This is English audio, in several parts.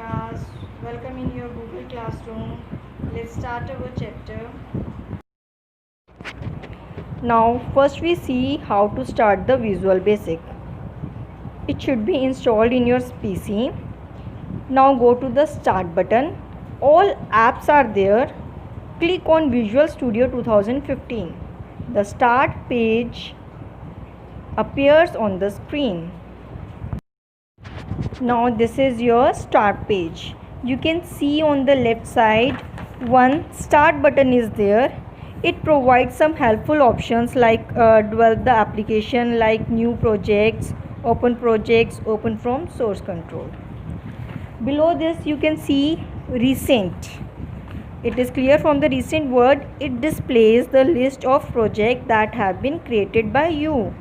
class. Welcome in your Google Classroom. Let's start our chapter. Now first we see how to start the Visual Basic. It should be installed in your PC. Now go to the start button. All apps are there. Click on Visual Studio 2015. The start page appears on the screen. Now this is your start page. You can see on the left side one start button is there. It provides some helpful options like develop the application, like new projects, open from source control. Below this you can see recent. It is clear from the recent word. It displays the list of projects that have been created by you.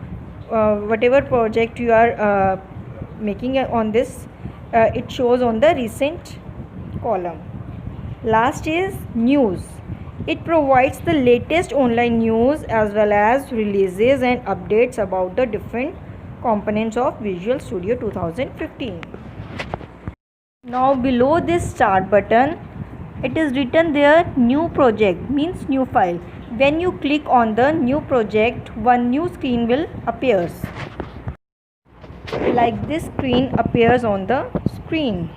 Whatever project you are making on this, it shows on the recent column. Last is news. It provides the latest online news as well as releases and updates about the different components of Visual Studio 2015. Now below this start button, it is written there new project, means new file. When you click on the new project, one new screen will appears. Like this screen appears on the screen.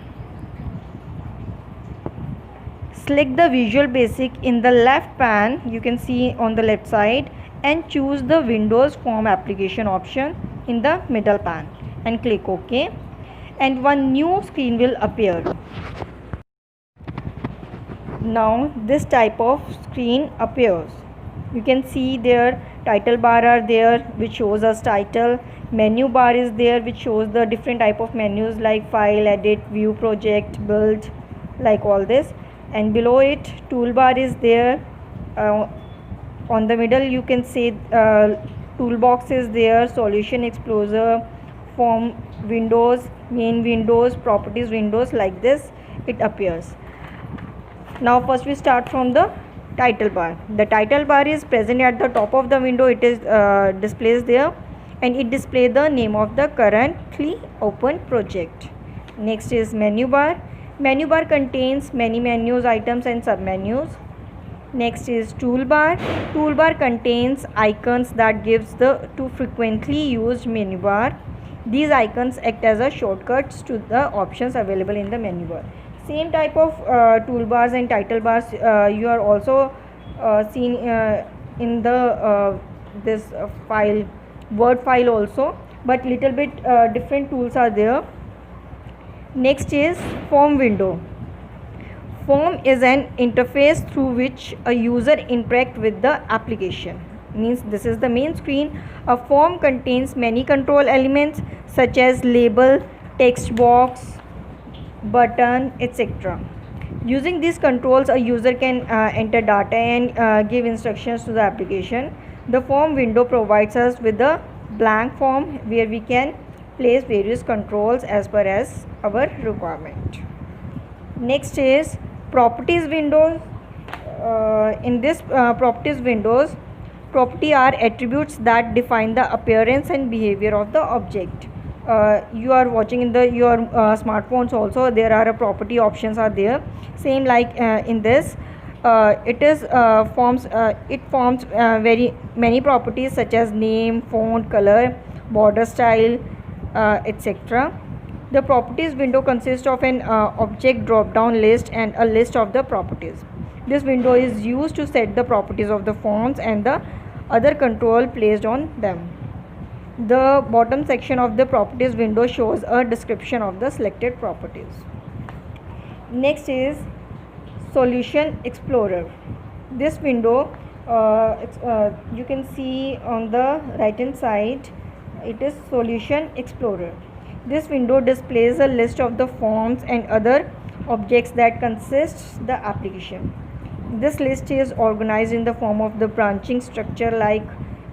Select the Visual Basic in the left pane, you can see on the left side, and choose the Windows Form Application option in the middle pane and click OK, and one new screen will appear. Now this type of screen appears. You can see there title bar are there which shows us title, menu bar is there which shows the different type of menus like file, edit, view, project, build, like all this, and below it toolbar is there. On the middle you can see toolbox is there, solution explorer, form windows, main windows, properties windows, like this it appears. Now first we start from the title bar. The title bar is present at the top of the window. It is displays there, and it displays the name of the currently open project. Next is menu bar. Menu bar contains many menus, items and submenus. Next is toolbar. Toolbar contains icons that gives the to frequently used menu bar. These icons act as a shortcuts to the options available in the menu bar. Same type of toolbars and title bars you are also seen in the this file, word file also, but little bit different tools are there. Next is form window. Form is an interface through which a user interact with the application. Means this is the main screen. A form contains many control elements such as label, text box, button, etc. Using these controls, a user can enter data and give instructions to the application. The form window provides us with a blank form where we can place various controls as per as our requirement. Next is properties windows. In this properties windows, property are attributes that define the appearance and behavior of the object. You are watching in the your smartphones also, there are property options are there, same like in this. It forms very many properties such as name, font, color, border style, etc. The properties window consists of an object drop down list and a list of the properties. This window is used to set the properties of the fonts and the other control placed on them. The bottom section of the properties window shows a description of the selected properties. Next is solution explorer. This window you can see on the right hand side, it is solution explorer. This window displays a list of the forms and other objects that consists the application. This list is organized in the form of the branching structure like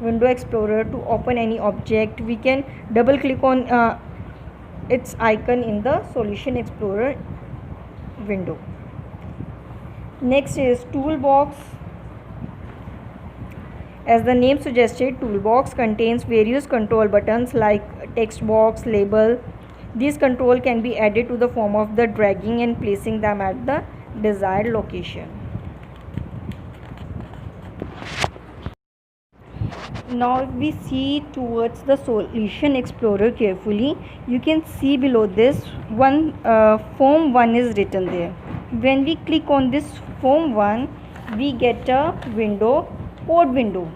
window explorer. To open any object, we can double click on its icon in the solution explorer window. Next is toolbox. As the name suggested, toolbox contains various control buttons like text box, label, These control can be added to the form of the dragging and placing them at the desired location. Now if we see towards the solution explorer carefully, you can see below this one form 1 is written there. When we click on this form 1, we get a window, code window.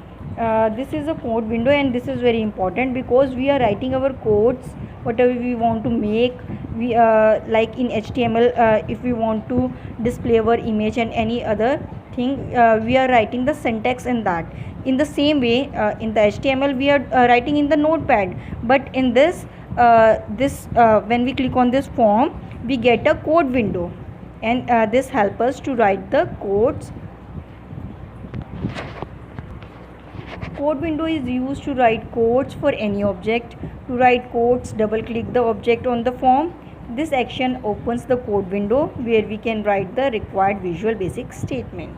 This is a code window, and this is very important because we are writing our codes whatever we want to make. We like in HTML, if we want to display our image and any other thing, we are writing the syntax in that. In the same way, in the HTML we are writing in the notepad, but in this when we click on this form, we get a code window, and this helps us to write the codes. Code window is used to write codes for any object. To write codes, double click the object on the form. This action opens the code window where we can write the required Visual Basic statement.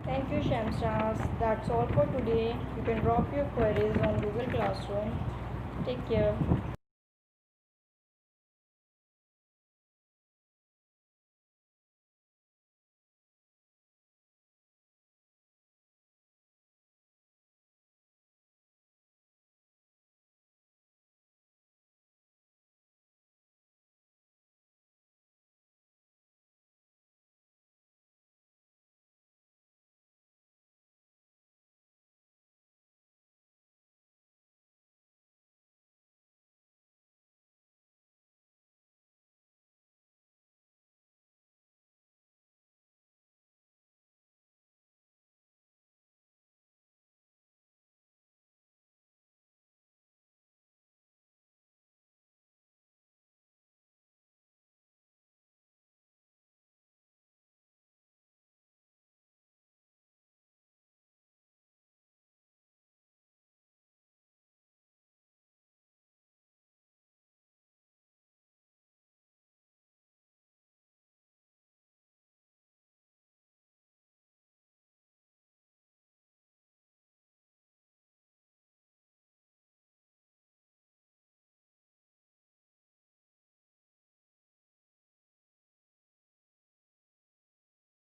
Thank you, Shamsaz. That's all for today. You can drop your queries on Google Classroom. Take care.